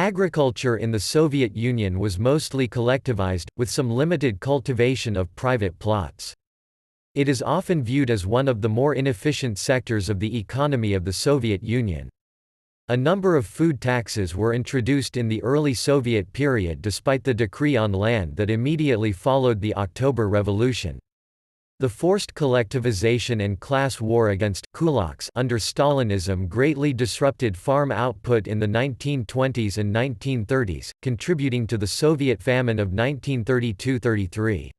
Agriculture in the Soviet Union was mostly collectivized, with some limited cultivation of private plots. It is often viewed as one of the more inefficient sectors of the economy of the Soviet Union. A number of food taxes were introduced in the early Soviet period despite the decree on land that immediately followed the October Revolution. The forced collectivization and class war against kulaks under Stalinism greatly disrupted farm output in the 1920s and 1930s, contributing to the Soviet famine of 1932–33.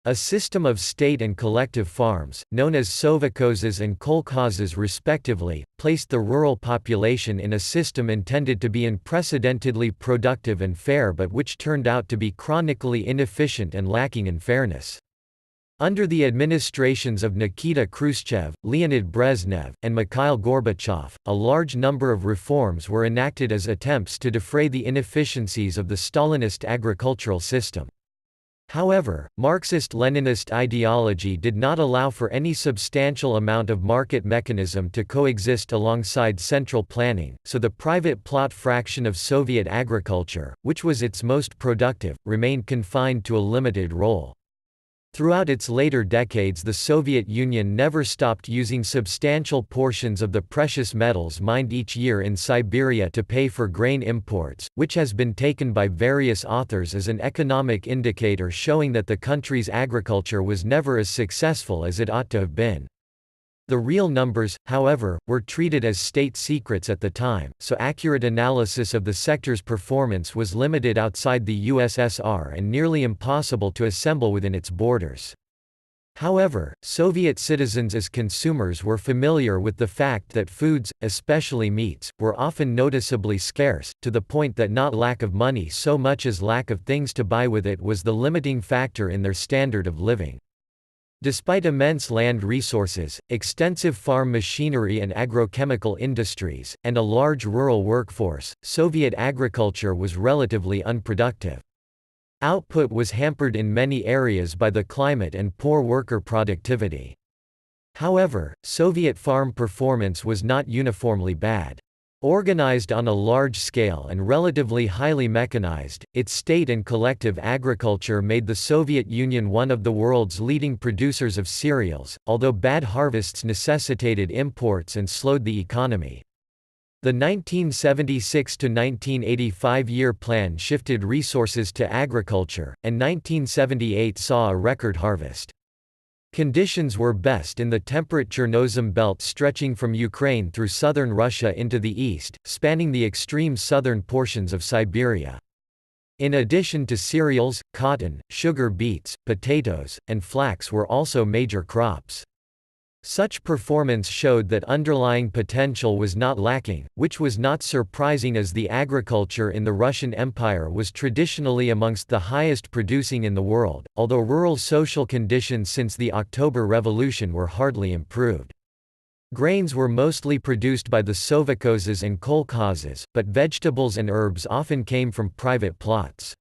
A system of state and collective farms, known as sovkhozes and kolkhozes respectively, placed the rural population in a system intended to be unprecedentedly productive and fair but which turned out to be chronically inefficient and lacking in fairness. Under the administrations of Nikita Khrushchev, Leonid Brezhnev, and Mikhail Gorbachev, a large number of reforms were enacted as attempts to defray the inefficiencies of the Stalinist agricultural system. However, Marxist-Leninist ideology did not allow for any substantial amount of market mechanism to coexist alongside central planning, so the private plot fraction of Soviet agriculture, which was its most productive, remained confined to a limited role. Throughout its later decades, the Soviet Union never stopped using substantial portions of the precious metals mined each year in Siberia to pay for grain imports, which has been taken by various authors as an economic indicator showing that the country's agriculture was never as successful as it ought to have been. The real numbers, however, were treated as state secrets at the time, so accurate analysis of the sector's performance was limited outside the USSR and nearly impossible to assemble within its borders. However, Soviet citizens as consumers were familiar with the fact that foods, especially meats, were often noticeably scarce, to the point that not lack of money so much as lack of things to buy with it was the limiting factor in their standard of living. Despite immense land resources, extensive farm machinery and agrochemical industries, and a large rural workforce, Soviet agriculture was relatively unproductive. Output was hampered in many areas by the climate and poor worker productivity. However, Soviet farm performance was not uniformly bad. Organized on a large scale and relatively highly mechanized, its state and collective agriculture made the Soviet Union one of the world's leading producers of cereals, although bad harvests necessitated imports and slowed the economy. The 1976–1985 year plan shifted resources to agriculture, and 1978 saw a record harvest. Conditions were best in the temperate chernozem belt stretching from Ukraine through southern Russia into the east, spanning the extreme southern portions of Siberia. In addition to cereals, cotton, sugar beets, potatoes, and flax were also major crops. Such performance showed that underlying potential was not lacking, which was not surprising as the agriculture in the Russian Empire was traditionally amongst the highest producing in the world, although rural social conditions since the October Revolution were hardly improved. Grains were mostly produced by the sovkhozes and kolkhozes, but vegetables and herbs often came from private plots.